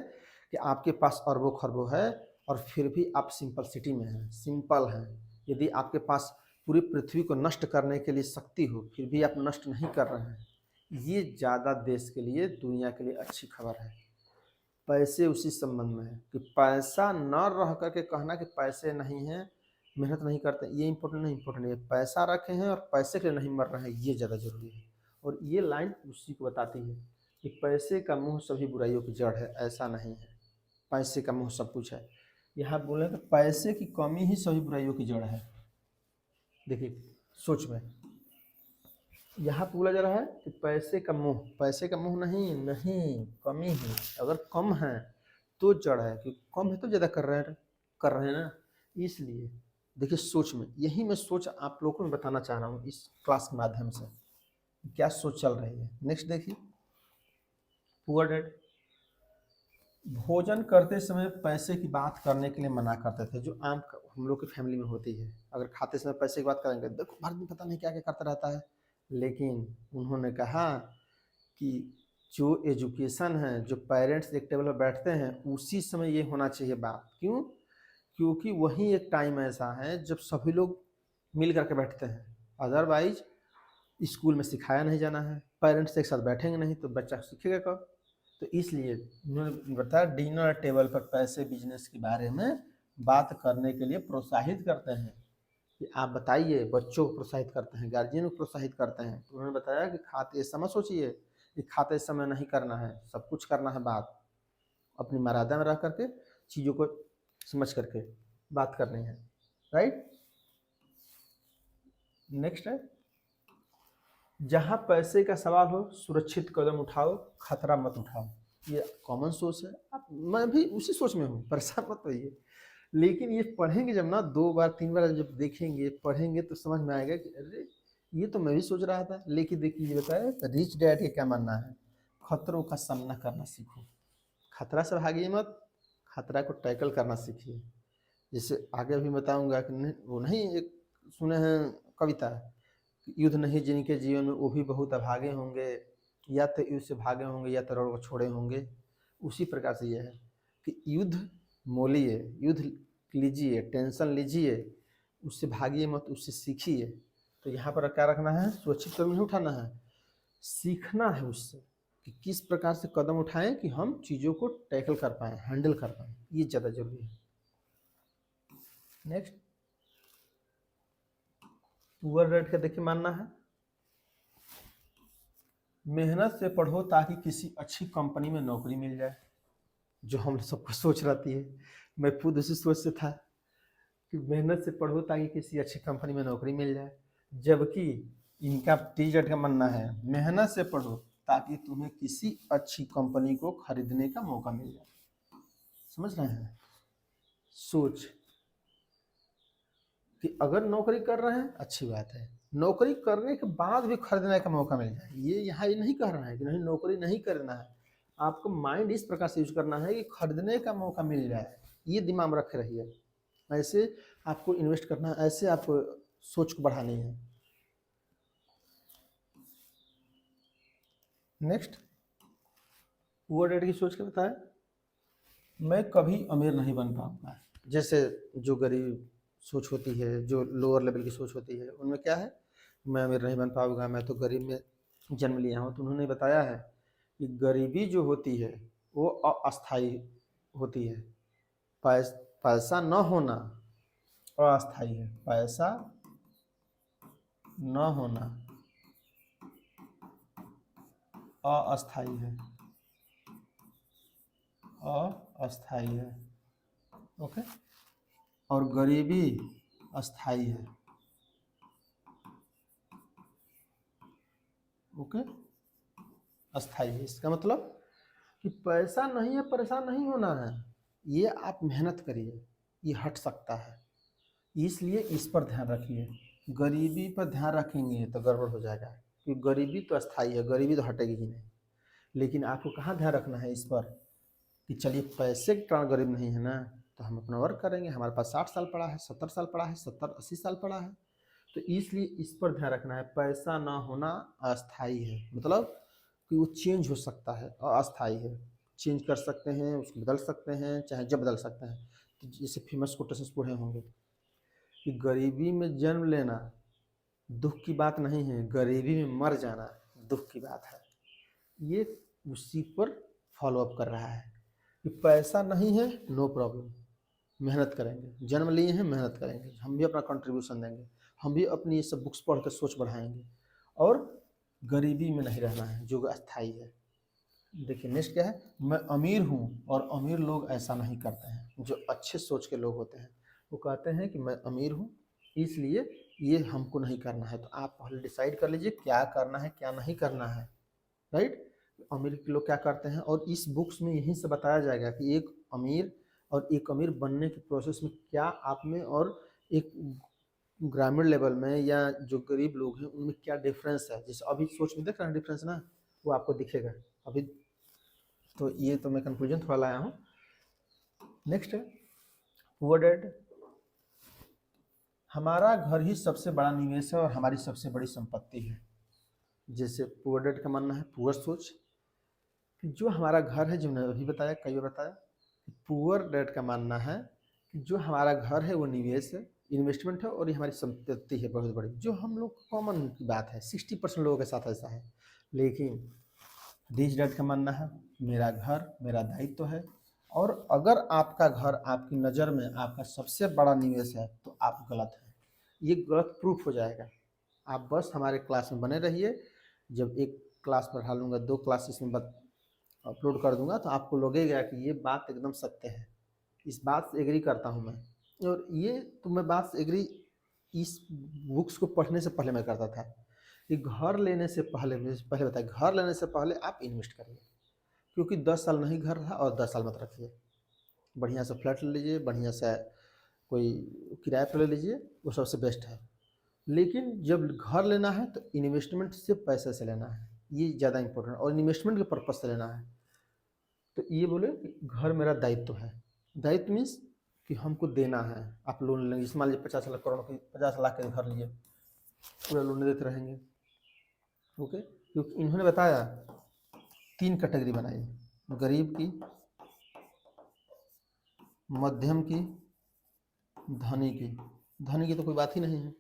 S1: कि आपके पास अरबों खरबों है और फिर भी आप सिंपल सिटी में हैं, सिंपल हैं। यदि आपके पास पूरी पृथ्वी को नष्ट करने के लिए शक्ति हो फिर भी आप नष्ट नहीं कर रहे हैं, ये ज़्यादा देश के लिए, दुनिया के लिए अच्छी खबर है। पैसे उसी संबंध में है कि पैसा न रह करके कहना कि पैसे नहीं हैं, मेहनत नहीं करते, ये इम्पोर्टेंट नहीं, इम्पोर्टेंट है पैसा रखे हैं और पैसे के लिए नहीं मर रहे हैं, ये ज़्यादा जरूरी है। और ये लाइन उसी को बताती है कि पैसे का मुंह सभी बुराइयों की जड़ है, ऐसा नहीं है। पैसे का मुंह सब कुछ है। यहाँ बोले कि पैसे की कमी ही सभी बुराइयों की जड़ है। देखिए सोच में यहाँ बोला जा रहा है कि पैसे का मुंह, पैसे का मुंह नहीं, नहीं कमी है। अगर कम है तो जड़ है, क्योंकि कम है तो ज़्यादा कर रहे हैं ना, इसलिए देखिए सोच में, यही मैं सोच आप लोगों को मैं बताना चाह रहा हूँ इस क्लास के माध्यम से, क्या सोच चल रही है। नेक्स्ट देखिए, पुअर डैड, भोजन करते समय पैसे की बात करने के लिए मना करते थे, जो आम हम लोग की फैमिली में होती है। अगर खाते समय पैसे की बात करेंगे, देखो भारत में पता नहीं क्या क्या करता रहता है, लेकिन उन्होंने कहा कि जो एजुकेशन है, जो पेरेंट्स एक टेबल पर बैठते हैं उसी समय ये होना चाहिए बात। क्यों? क्योंकि वही एक टाइम ऐसा है जब सभी लोग मिल करके बैठते हैं, अदरवाइज स्कूल में सिखाया नहीं जाना है, पेरेंट्स एक साथ बैठेंगे नहीं तो बच्चा सीखेगा कब। तो इसलिए उन्होंने बताया डिनर टेबल पर पैसे बिजनेस के बारे में बात करने के लिए प्रोत्साहित करते हैं कि आप बताइए, बच्चों को प्रोत्साहित करते हैं, गार्जियन को प्रोत्साहित करते हैं। तो उन्होंने बताया कि खाते समय सोचिए कि खाते समय नहीं करना है, सब कुछ करना है बात, अपनी मर्यादा में रह करके चीज़ों को समझ करके बात करनी है, राइट। नेक्स्ट है, जहाँ पैसे का सवाल हो सुरक्षित कदम उठाओ, खतरा मत उठाओ। ये कॉमन सोच है, आप मैं भी उसी सोच में हूँ, परेशान मत होइए। लेकिन ये पढ़ेंगे जब ना, 2 बार 3 बार जब देखेंगे पढ़ेंगे तो समझ में आएगा कि अरे ये तो मैं भी सोच रहा था। लेकिन देखिए ये बताया रिच डैड का क्या मानना है, खतरों का सामना करना सीखो, खतरा से भागिए मत, खतरा को टैकल करना सीखिए। जैसे आगे भी बताऊंगा कि नहीं, वो नहीं एक सुने हैं कविता, युद्ध नहीं जिनके जीवन में वो भी बहुत अभागे होंगे, या तो युद्ध से भागे होंगे या तो रण को छोड़े होंगे। उसी प्रकार से यह है कि युद्ध मोलिए, युद्ध लीजिए, टेंशन लीजिए, उससे भागिए मत, उससे सीखिए। तो यहाँ पर क्या रखना है, सुरक्षित कदम नहीं उठाना है, सीखना है उससे कि किस प्रकार से कदम उठाएं कि हम चीज़ों को टैकल कर पाएँ, हैंडल कर पाएँ, ये ज़्यादा जरूरी है। नेक्स्ट, पुअर डैड का देखिए मानना है, मेहनत से पढ़ो ताकि किसी अच्छी कंपनी में नौकरी मिल जाए। जो हम सबको सोच रहती है, मैं खुद उसी सोच से था कि मेहनत से पढ़ो ताकि किसी अच्छी कंपनी में नौकरी मिल जाए। जबकि इनका टीचर का मानना है मेहनत से पढ़ो ताकि तुम्हें किसी अच्छी कंपनी को खरीदने का मौका मिल जाए। समझ रहे हैं सोच कि अगर नौकरी कर रहे हैं अच्छी बात है, नौकरी करने के बाद भी खरीदने का मौका मिल जाए। ये यहाँ ये नहीं कह रहा है कि नहीं नौकरी नहीं करना है, आपको माइंड इस प्रकार से यूज करना है कि खरीदने का मौका मिल जाए, ये दिमाग में रखे रहिए। ऐसे आपको इन्वेस्ट करना है, ऐसे आपको सोच को बढ़ानी है। नेक्स्ट, पुअर डैड की सोच के बताए, मैं कभी अमीर नहीं बन पाऊंगा। जैसे जो गरीब सोच होती है, जो लोअर लेवल की सोच होती है, उनमें क्या है, मैं अमीर नहीं बन पाऊँगा, मैं तो गरीब में जन्म लिया हूँ। तो उन्होंने बताया है कि गरीबी जो होती है वो अस्थाई होती है। पैसा न होना अस्थाई है, पैसा न होना अस्थाई है, अस्थाई है। ओके, और गरीबी अस्थाई है। ओके, अस्थाई है। इसका मतलब कि पैसा नहीं है, परेशान नहीं होना है, ये आप मेहनत करिए, ये हट सकता है, इसलिए इस पर ध्यान रखिए। गरीबी पर ध्यान रखेंगे तो गड़बड़ हो जाएगा, क्योंकि गरीबी तो अस्थाई है, गरीबी तो हटेगी ही नहीं। लेकिन आपको कहाँ ध्यान रखना है इस पर कि चलिए पैसे के कारण गरीब नहीं है ना, तो हम अपना वर्क करेंगे, हमारे पास 60 साल पड़ा है, 70 साल पड़ा है, 70-80 साल पड़ा है। तो इसलिए इस पर ध्यान रखना है, पैसा ना होना अस्थाई है, मतलब कि वो चेंज हो सकता है, अस्थाई है, चेंज कर सकते हैं, उसको बदल सकते हैं, चाहे जब बदल सकते हैं। तो जैसे फेमस कोटेशंस पढ़े होंगे कि गरीबी में जन्म लेना दुख की बात नहीं है, गरीबी में मर जाना दुख की बात है। ये उसी पर फॉलो अप कर रहा है कि पैसा नहीं है, नो प्रॉब्लम, मेहनत करेंगे, जन्म लिए हैं, मेहनत करेंगे, हम भी अपना कंट्रीब्यूशन देंगे, हम भी अपनी ये सब बुक्स पढ़ कर सोच बढ़ाएंगे, और गरीबी में नहीं रहना है जो अस्थाई है। देखिए नेक्स्ट क्या है, मैं अमीर हूँ, और अमीर लोग ऐसा नहीं करते हैं, जो अच्छे सोच के लोग होते हैं वो कहते हैं कि मैं अमीर हूँ, इसलिए ये हमको नहीं करना है। तो आप पहले डिसाइड कर लीजिए क्या करना है, क्या नहीं करना है, राइट। अमीर के लोग क्या करते हैं, और इस बुक्स में यहीं से बताया जाएगा कि एक अमीर और एक अमीर बनने के प्रोसेस में क्या आप में और एक ग्रामीण लेवल में या जो गरीब लोग हैं उनमें क्या डिफरेंस है। जैसे अभी सोच में देख रहे हैं डिफरेंस ना, वो आपको दिखेगा अभी। तो ये तो मैं कंक्लूजन थोड़ा लाया हूँ। नेक्स्ट है पुअर डैड। हमारा घर ही सबसे बड़ा निवेश है और हमारी सबसे बड़ी संपत्ति है। जैसे पुअर डैड का मानना है, पुअर सोच, कि जो हमारा घर है, जो मैंने अभी बताया, कई बार बताया, पुअर डैड का मानना है कि जो हमारा घर है वो निवेश है, इन्वेस्टमेंट है, और ये हमारी संपत्ति है बहुत बड़ी, जो हम लोग कॉमन की बात है, 60% लोगों के साथ ऐसा है। लेकिन रिच डैड का मानना है मेरा घर मेरा दायित्व है, और अगर आपका घर आपकी नज़र में आपका सबसे बड़ा निवेश है तो आप गलत हैं, ये गलत प्रूफ हो जाएगा। आप बस हमारे क्लास में बने रहिए, जब एक क्लास पढ़ा लूँगा, 2 क्लास इसमें अपलोड कर दूंगा तो आपको लगेगा कि ये बात एकदम सत्य है, इस बात से एग्री करता हूँ मैं। और ये तो मैं बात से एग्री इस बुक्स को पढ़ने से पहले मैं करता था कि घर लेने से पहले, मुझे पहले बताया, घर लेने से पहले आप इन्वेस्ट करिए, क्योंकि 10 साल नहीं घर रहा, और 10 साल मत रखिए, बढ़िया सा फ्लैट ले लीजिए, बढ़िया सा कोई किराए पर ले लीजिए, वो सबसे बेस्ट है। लेकिन जब घर लेना है तो इन्वेस्टमेंट से पैसे से लेना है, ये ज़्यादा इंपॉर्टेंट, और इन्वेस्टमेंट के पर्पज़ से लेना है। तो ये बोले कि घर मेरा दायित्व है। दायित्व मीन्स कि हमको देना है। आप लोन लेंगे, जैसे मान लीजिए 50 लाख करोड़ की 50 लाख के घर लिए, पूरा लोन देते रहेंगे। ओके, क्योंकि इन्होंने बताया 3 कैटेगरी बनाई, गरीब की, मध्यम की, धनी की। धनी की तो कोई बात ही नहीं है,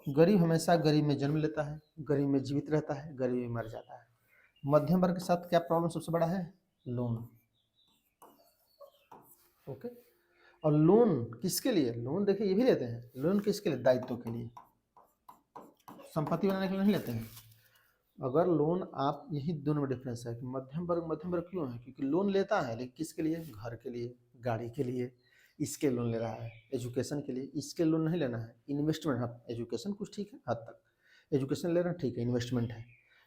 S1: गरीब हमेशा गरीब में जन्म लेता है, गरीब में जीवित रहता है, गरीब में मर जाता है। मध्यम वर्ग के साथ क्या प्रॉब्लम सबसे बड़ा है, लोन। ओके, और लोन किसके लिए, लोन देखिए ये भी लेते हैं, लोन किसके लिए, दायित्व के लिए, संपत्ति बनाने के लिए नहीं लेते हैं। अगर लोन आप, यही दोनों में डिफरेंस है कि मध्यम वर्ग क्यों है, क्योंकि लोन लेता है लेकिन किसके लिए, घर के लिए, गाड़ी के लिए, इसके लोन ले रहा है, एजुकेशन के लिए, इसके लोन नहीं लेना है। इन्वेस्टमेंट, हाँ एजुकेशन कुछ ठीक है हद तक, एजुकेशन ले रहे हैं ठीक है, इन्वेस्टमेंट है,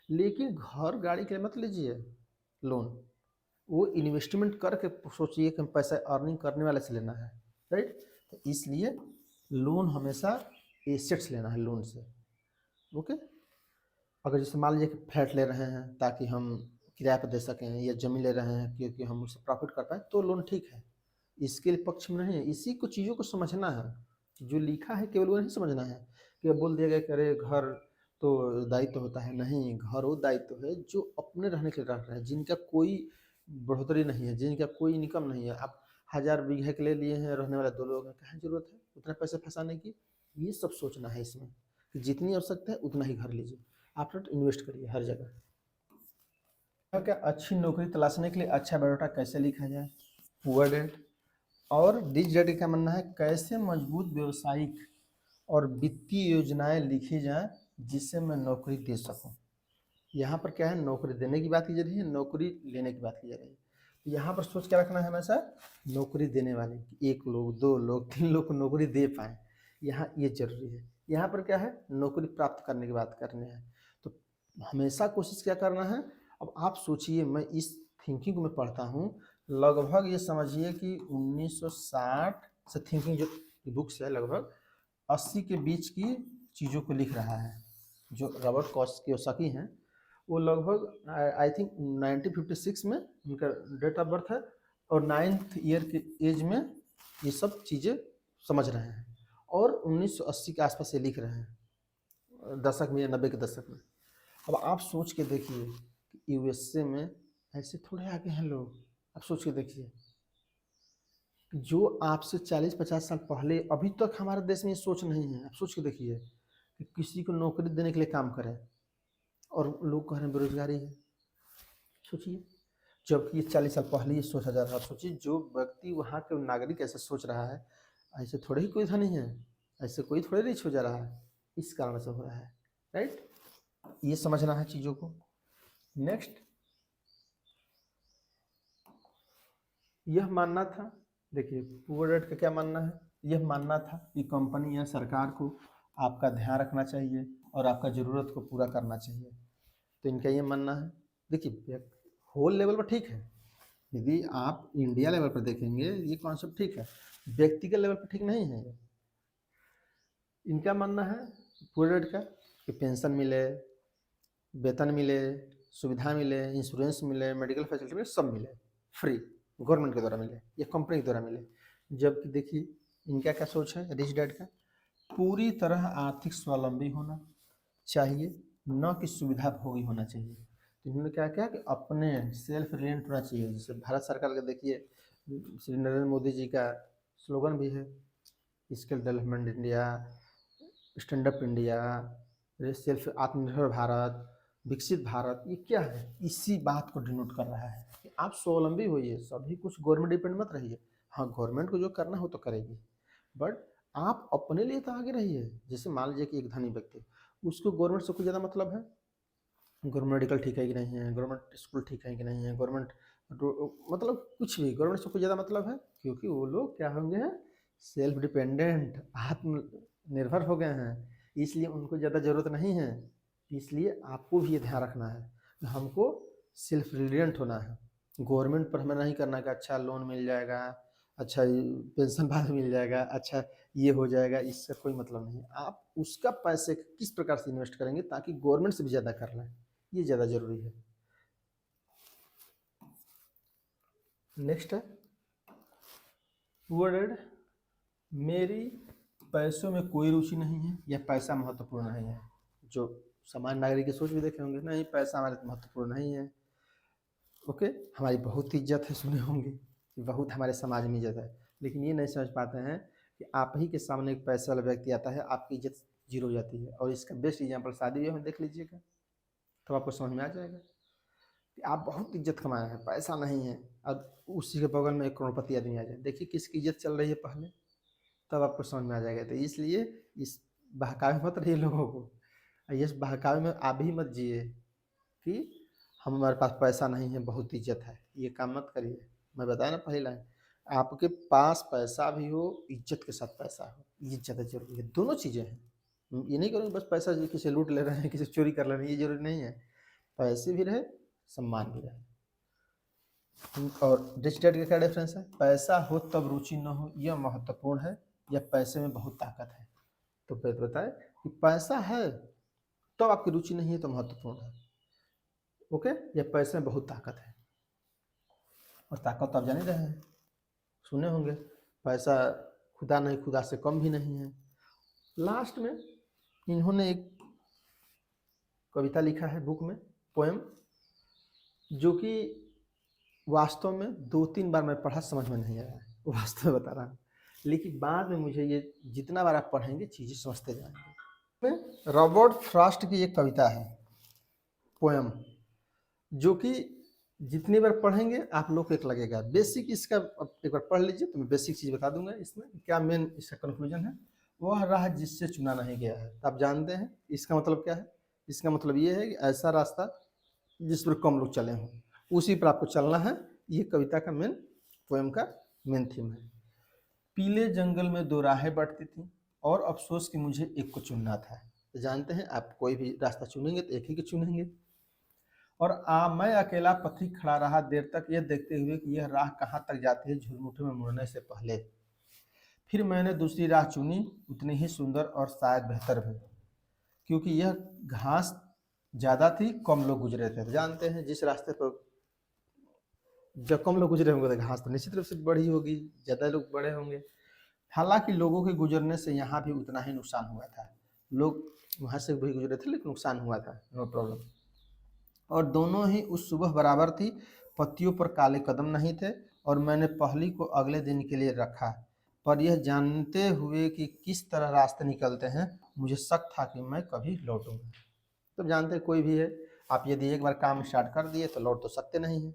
S1: लेकिन घर गाड़ी के लिए मत लीजिए लोन, वो इन्वेस्टमेंट करके सोचिए कि हम पैसा अर्निंग करने वाले से लेना है, राइट। तो इसलिए लोन हमेशा एसेट्स लेना है लोन से। ओके, अगर जैसे मान लीजिए कि फ्लैट ले रहे हैं ताकि हम किराए पर दे सकें, या ज़मीन ले रहे हैं क्योंकि हम उससे प्रॉफिट कर पाएँ, तो लोन ठीक है, इसके लिए पक्ष में नहीं है। इसी को चीज़ों को समझना है, जो लिखा है केवल वो नहीं समझना है कि अब बोल दिया गया कि अरे घर तो दायित्व होता है, नहीं, घर वो दायित्व है जो अपने रहने के लिए रह रहे हैं, जिनका कोई बढ़ोतरी नहीं है, जिनका कोई इनकम नहीं है। आप 1000 बीघे के ले लिए हैं, रहने वाले 2 लोग हैं, कहाँ ज़रूरत है उतना पैसे फँसाने की। ये सब सोचना है इसमें कि जितनी आवश्यकता है उतना ही घर लीजिए, आप नॉट इन्वेस्ट करिए हर जगह। क्या अच्छी नौकरी तलाशने के लिए अच्छा बायोडाटा कैसे लिखा जाए, पुअर डैड। और रिच डैड का क्या मानना है, कैसे मजबूत व्यावसायिक और वित्तीय योजनाएं लिखी जाएं जिससे मैं नौकरी दे सकूं। यहाँ पर क्या है, नौकरी देने की बात की जा रही है, नौकरी लेने की बात की जा रही है। तो यहाँ पर सोच क्या रखना है हमेशा, नौकरी देने वाले की 1 लोग 2 लोग 3 लोग को नौकरी दे पाएँ, यहाँ ये जरूरी है। यहाँ पर क्या है, नौकरी प्राप्त करने की बात करनी है। तो हमेशा कोशिश क्या करना है, अब आप सोचिए, मैं इस थिंकिंग को मैं पढ़ता हूँ, लगभग ये समझिए कि 1960 से थिंकिंग जो बुक्स है लगभग 80 के बीच की चीज़ों को लिख रहा है। जो रॉबर्ट कियोसाकी हैं, वो लगभग आई थिंक 1956 में उनका डेट ऑफ बर्थ है, और 9th ईयर के एज में ये सब चीज़ें समझ रहे हैं, और 1980 के आसपास ये लिख रहे हैं, दशक में या 90 के दशक में। अब आप सोच के देखिए कि यूएसए में ऐसे थोड़े आगे हैं लोग। आप सोच के देखिए, जो आपसे 40-50 साल पहले अभी तक हमारे देश में ये सोच नहीं है। आप सोच के देखिए कि किसी को नौकरी देने के लिए काम करें, और लोग कह रहे हैं बेरोजगारी है। सोचिए, जबकि ये 40 साल पहले ये सोचा जा रहा था। सोचिए, जो व्यक्ति वहाँ के नागरिक ऐसे सोच रहा है, ऐसे थोड़े ही कोई धनी है, ऐसे कोई थोड़े रिच हो जा रहा है, इस कारण से हो रहा है। राइट, ये समझना है चीज़ों को। नेक्स्ट, यह मानना था, देखिए पुअर डैड का क्या मानना है, यह मानना था कि कंपनी या सरकार को आपका ध्यान रखना चाहिए और आपका ज़रूरत को पूरा करना चाहिए। तो इनका ये मानना है। देखिए, होल लेवल पर ठीक है, यदि आप इंडिया लेवल पर देखेंगे ये कॉन्सेप्ट ठीक है, व्यक्तिगत लेवल पर ठीक नहीं है। इनका मानना है पुअर डैड का कि पेंशन मिले, वेतन मिले, सुविधा मिले, इंश्योरेंस मिले, मेडिकल फैसिलिटी मिले, सब मिले फ्री, गवर्नमेंट के द्वारा मिले या कंपनी के द्वारा मिले। जबकि देखिए इनका क्या सोच है रिच डैड का, पूरी तरह आर्थिक स्वावलंबी होना चाहिए, न कि सुविधा भोगी होना चाहिए। तो इन्होंने क्या किया कि अपने सेल्फ रिलायंट होना चाहिए। जैसे भारत सरकार का देखिए, श्री नरेंद्र मोदी जी का स्लोगन भी है, skill development India, stand up India, self आत्मनिर्भर भारत, विकसित भारत। ये क्या है, इसी बात को डिनोट कर रहा है कि आप स्वावलंबी होइए, सभी कुछ गवर्नमेंट डिपेंड मत रहिए। हाँ, गवर्नमेंट को जो करना हो तो करेगी, बट आप अपने लिए तो आगे रहिए। जैसे मान लीजिए कि एक धनी व्यक्ति, उसको गवर्नमेंट से कुछ ज़्यादा मतलब है, गवर्नमेंट मेडिकल ठीक है कि नहीं है, गवर्नमेंट स्कूल ठीक है कि नहीं है, गवर्नमेंट मतलब कुछ भी गवर्नमेंट से कुछ ज़्यादा मतलब है, क्योंकि वो लोग क्या होंगे हैं, सेल्फ डिपेंडेंट, आत्मनिर्भर हो गए हैं, इसलिए उनको ज़्यादा ज़रूरत नहीं है। इसलिए आपको भी ये ध्यान रखना है कि हमको सेल्फ रिलिएंट होना है। गवर्नमेंट पर हमें नहीं करना कि अच्छा लोन मिल जाएगा, अच्छा पेंशन बाद मिल जाएगा, अच्छा ये हो जाएगा, इससे कोई मतलब नहीं। आप उसका पैसे किस प्रकार से इन्वेस्ट करेंगे ताकि गवर्नमेंट से भी ज़्यादा कर लें, ये ज़्यादा ज़रूरी है। नेक्स्ट है पुअर डैड, मेरी पैसों में कोई रुचि नहीं है या पैसा महत्वपूर्ण नहीं है। जो सामान्य नागरिक की सोच भी देखे होंगे, नहीं पैसा हमारे लिए महत्वपूर्ण नहीं है। ओके, हमारी बहुत इज्जत है, सुने होंगे कि बहुत हमारे समाज में इज्जत है, लेकिन ये नहीं समझ पाते हैं कि आप ही के सामने एक पैसे वाला व्यक्ति आता है, आपकी इज्जत जीरो हो जाती है। और इसका बेस्ट एग्जाम्पल शादी ब्याह में देख लीजिएगा, तो आपको समझ में आ जाएगा कि आप बहुत इज्जत कमाए हैं, पैसा नहीं है, और उसी के बगल में एक करोड़पति आदमी आ जाए, देखिए किसकी इज्जत चल रही है पहले, तब आपको समझ में आ जाएगा। तो इसलिए इस बहकावे मत रहिए लोगों को, ये बहकावे में आप भी मत जिए कि हमारे पास पैसा नहीं है बहुत इज्जत है, ये काम मत करिए। मैं बताया ना पहली लाइन, आपके पास पैसा भी हो, इज्जत के साथ पैसा हो, ये ज़्यादा जरूरी है। दोनों चीज़ें हैं, ये नहीं करूँगी बस पैसा किसी से लूट ले रहे हैं, किसी से चोरी कर ले रहे हैं, ये जरूरी नहीं है। पैसे भी रहे, सम्मान भी रहे। और रिच डैड का क्या डिफरेंस है, पैसा हो तब रुचि न हो यह महत्वपूर्ण है, या पैसे में बहुत ताकत है। तो फिर बताए कि पैसा है तो आपकी रुचि नहीं है तो महत्वपूर्ण है। ओके, या पैसे में बहुत ताकत है, और ताकत तो आप जान ही रहे हैं, सुने होंगे, पैसा खुदा नहीं, खुदा से कम भी नहीं है। लास्ट में इन्होंने एक कविता लिखा है बुक में, पोएम, जो कि वास्तव में 2-3 बार मैं पढ़ा, समझ में नहीं आया है। वास्तव में बता रहा हूँ, लेकिन बाद में मुझे ये जितना बार आप पढ़ेंगे चीज़ें समझते जाएंगे। में रॉबर्ट फ्रॉस्ट की एक कविता है, पोयम, जो कि जितनी बार पढ़ेंगे आप लोग को एक लगेगा। बेसिक इसका अब एक बार पढ़ लीजिए तो मैं बेसिक चीज़ बता दूंगा इसमें क्या मेन इसका कंक्लूजन है। वह राह जिससे चुना नहीं गया है। आप जानते हैं इसका मतलब क्या है? इसका मतलब ये है कि ऐसा रास्ता जिस पर कम लोग चले हों, उसी पर आपको चलना है। ये कविता का मेन, पोएम का मेन थीम है। पीले जंगल में दो राहें बढ़ती थी और अफसोस कि मुझे एक को चुनना था। तो जानते हैं आप कोई भी रास्ता चुनेंगे तो एक ही को चुनेंगे। और मैं अकेला पथिक खड़ा रहा देर तक, यह देखते हुए कि यह राह कहाँ तक जाती है झुरमुठे में मुड़ने से पहले। फिर मैंने दूसरी राह चुनी, उतनी ही सुंदर और शायद बेहतर भी, क्योंकि यह घास ज़्यादा थी, कम लोग गुजरे थे। तो जानते हैं जिस रास्ते पर जब कम लोग गुजरे होंगे तो घास तो निश्चित रूप से बड़ी होगी, ज़्यादा लोग बड़े होंगे। हालांकि लोगों के गुजरने से यहाँ भी उतना ही नुकसान हुआ था। लोग वहाँ से भी गुजरे थे लेकिन नुकसान हुआ था, नो प्रॉब्लम। और दोनों ही उस सुबह बराबर थी, पत्तियों पर काले कदम नहीं थे। और मैंने पहली को अगले दिन के लिए रखा, पर यह जानते हुए कि किस तरह रास्ते निकलते हैं, मुझे शक था कि मैं कभी लौटूंगा। तो जानते कोई भी है, आप यदि एक बार काम स्टार्ट कर दिए तो लौट तो सकते नहीं हैं,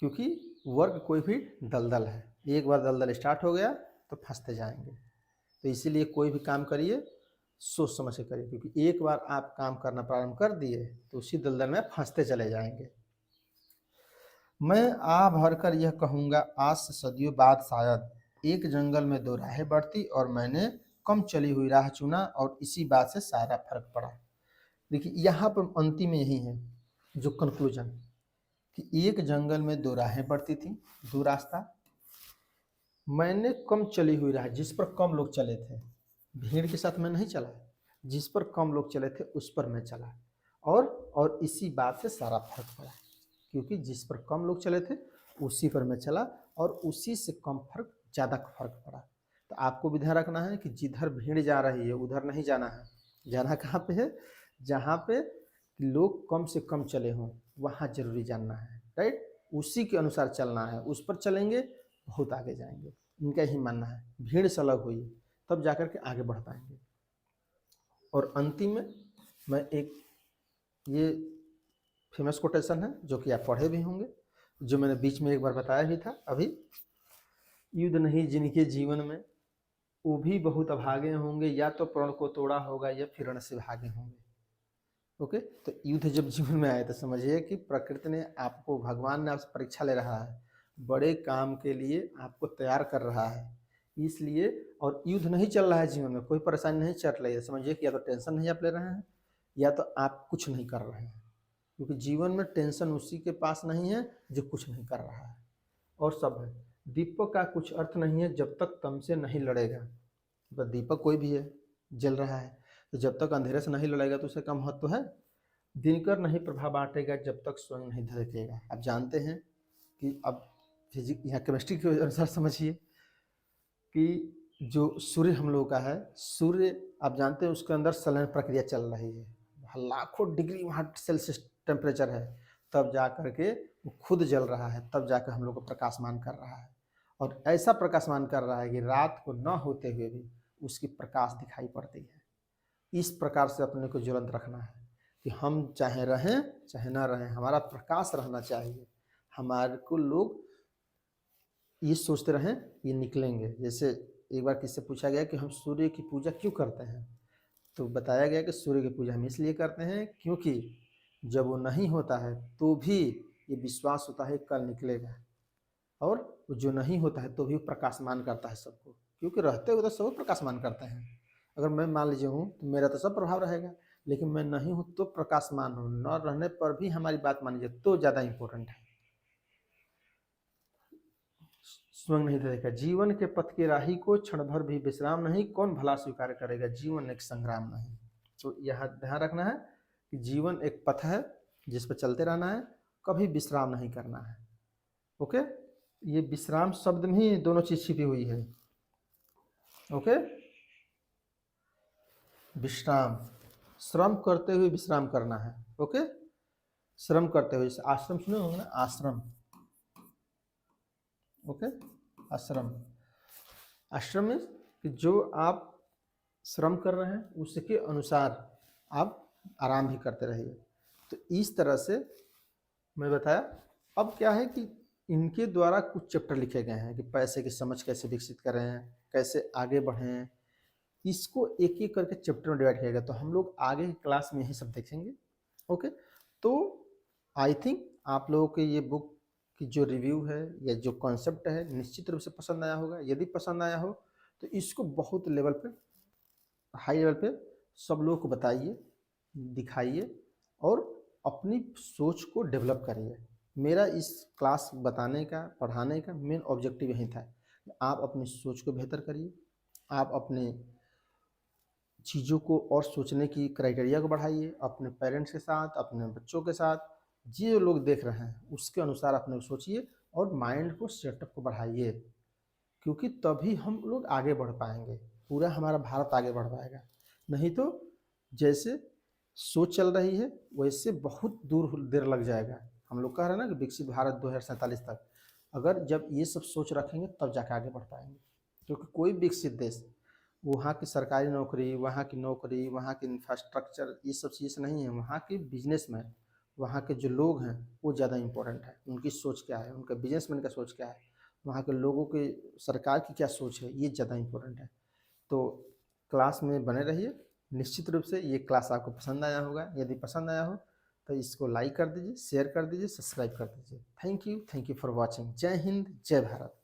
S1: क्योंकि वर्क कोई भी दलदल है। एक बार दलदल स्टार्ट हो गया तो फंसते जाएंगे। तो इसीलिए कोई भी काम करिए सोच समझ के करिए, क्योंकि एक बार आप काम करना प्रारंभ कर दिए तो उसी दलदल में फंसते चले जाएंगे। मैं आ भरकर यह कहूँगा, आज से सदियों बाद शायद एक जंगल में दो राहें बढ़ती और मैंने कम चली हुई राह चुना, और इसी बात से सारा फर्क पड़ा। देखिए यहाँ पर अंतिम यही है जो कंक्लूजन, कि एक जंगल में दो राहें बढ़ती थी, दो रास्ता, मैंने कम चली हुई राह, जिस पर कम लोग चले थे, भीड़ के साथ मैं नहीं चला, जिस पर कम लोग चले थे उस पर मैं चला, और इसी बात से सारा फर्क पड़ा, क्योंकि जिस पर कम लोग चले थे उसी पर मैं चला, और उसी से कम फर्क ज़्यादा फर्क पड़ा। तो आपको भी ध्यान रखना है कि जिधर भीड़ जा रही है उधर नहीं जाना है। जाना कहाँ पे है? जहाँ पे लोग कम से कम चले हों वहाँ जरूरी जानना है, राइट। उसी के अनुसार चलना है, उस पर चलेंगे बहुत आगे जाएंगे। इनका ही मानना है, भीड़ से अलग होइए तब जाकर के आगे बढ़ पाएंगे। और अंतिम में मैं एक ये फेमस कोटेशन है जो कि आप पढ़े भी होंगे, जो मैंने बीच में एक बार बताया भी था अभी, युद्ध नहीं जिनके जीवन में, वो भी बहुत अभागे होंगे, या तो प्रण को तोड़ा होगा या फिर रण से भागे होंगे। ओके, तो युद्ध जब जीवन में आए तो समझिए कि प्रकृति ने आपको, भगवान ने आपसे परीक्षा ले रहा है, बड़े काम के लिए आपको तैयार कर रहा है, इसलिए। और युद्ध नहीं चल रहा है जीवन में, कोई परेशानी नहीं चल रही है, समझिए कि या तो टेंशन नहीं आप ले रहे हैं या तो आप कुछ नहीं कर रहे हैं, क्योंकि जीवन में टेंशन उसी के पास नहीं है जो कुछ नहीं कर रहा है। और सब है, दीपक का कुछ अर्थ नहीं है जब तक तम से नहीं लड़ेगा। तो दीपक कोई भी है, जल रहा है, तो जब तक अंधेरे से नहीं लड़ेगा तो उसे कम महत्व है। दिनकर नहीं प्रभाव बांटेगा जब तक स्वयं नहीं धड़केगा। आप जानते हैं कि अब फिजिक्स यहाँ केमिस्ट्री के अनुसार समझिए कि जो सूर्य हम लोग का है, सूर्य आप जानते हैं उसके अंदर संलयन प्रक्रिया चल रही है, लाखों डिग्री वहाँ सेल्सियस टेम्परेचर है, तब जा कर के वो खुद जल रहा है, तब जाकर हम लोग को प्रकाशमान कर रहा है। और ऐसा प्रकाशमान कर रहा है कि रात को न होते हुए भी उसकी प्रकाश दिखाई पड़ती है। इस प्रकार से अपने को ज्वलंत रखना है कि हम चाहे रहें चाहे ना रहें, हमारा प्रकाश रहना चाहिए। हमारे को लोग ये सोचते रहें ये निकलेंगे। जैसे एक बार किससे पूछा गया कि हम सूर्य की पूजा क्यों करते हैं, तो बताया गया कि सूर्य की पूजा हम इसलिए करते हैं क्योंकि जब वो नहीं होता है तो भी ये विश्वास होता है कल निकलेगा, और जो नहीं होता है तो भी प्रकाशमान करता है सबको, क्योंकि रहते हुए तो सब प्रकाशमान करते हैं। अगर मैं मान लीजिए हूँ तो मेरा तो सब प्रभाव रहेगा, लेकिन मैं नहीं हूँ तो प्रकाशमान हूँ, न रहने पर भी हमारी बात मानिए तो ज़्यादा इम्पोर्टेंट है। स्वयं नहीं रहेगा जीवन के पथ के राही को, क्षण भर भी विश्राम नहीं, कौन भला स्वीकार करेगा, जीवन एक संग्राम नहीं। तो यह ध्यान रखना है कि जीवन एक पथ है जिस पर चलते रहना है, कभी विश्राम नहीं करना है। ओके, ये विश्राम शब्द में ही दोनों चीज छिपी हुई है। ओके, विश्राम, श्रम करते हुए विश्राम करना है। ओके, श्रम करते हुए, आश्रम सुने होंगे ना, आश्रम। ओके, आश्रम। आश्रम में कि जो आप श्रम कर रहे हैं उसके अनुसार आप आराम भी करते रहिए। तो इस तरह से मैं बताया। अब क्या है कि इनके द्वारा कुछ चैप्टर लिखे गए हैं कि पैसे की समझ कैसे विकसित करें, कैसे आगे बढ़ें, इसको एक एक करके चैप्टर में डिवाइड किया गया। तो हम लोग आगे की क्लास में यही सब देखेंगे। ओके, तो आई थिंक आप लोगों के ये बुक की जो रिव्यू है या जो कॉन्सेप्ट है निश्चित रूप से पसंद आया होगा। यदि पसंद आया हो तो इसको बहुत लेवल पे, हाई लेवल पे सब लोगों को बताइए, दिखाइए और अपनी सोच को डेवलप करिए। मेरा इस क्लास बताने का, पढ़ाने का मेन ऑब्जेक्टिव यही था कि आप अपनी सोच को बेहतर करिए, आप अपने चीज़ों को और सोचने की क्राइटेरिया को बढ़ाइए, अपने पेरेंट्स के साथ, अपने बच्चों के साथ, जो लोग देख रहे हैं उसके अनुसार अपने सोचिए और माइंड को, सेटअप को बढ़ाइए, क्योंकि तभी हम लोग आगे बढ़ पाएंगे, पूरा हमारा भारत आगे बढ़ पाएगा। नहीं तो जैसे सोच चल रही है वैसे बहुत दूर देर लग जाएगा। हम लोग कह रहे हैं ना कि विकसित भारत 2047 तक, अगर जब ये सब सोच रखेंगे तब जाकर आगे बढ़ पाएंगे। क्योंकि कोई विकसित देश वहाँ की सरकारी नौकरी, वहाँ की इंफ्रास्ट्रक्चर, ये सब चीज़ नहीं है। वहाँ के बिजनेसमैन, वहाँ के जो लोग हैं वो ज़्यादा इम्पोर्टेंट है। उनकी सोच क्या है, उनका बिजनेसमैन का सोच क्या है, वहाँ के लोगों की, सरकार की क्या सोच है, ये ज़्यादा इम्पोर्टेंट है। तो क्लास में बने रहिए। निश्चित रूप से ये क्लास आपको पसंद आया होगा। यदि पसंद आया हो तो इसको लाइक कर दीजिए, शेयर कर दीजिए, सब्सक्राइब कर दीजिए। Thank you for watching. जय हिंद, जय भारत।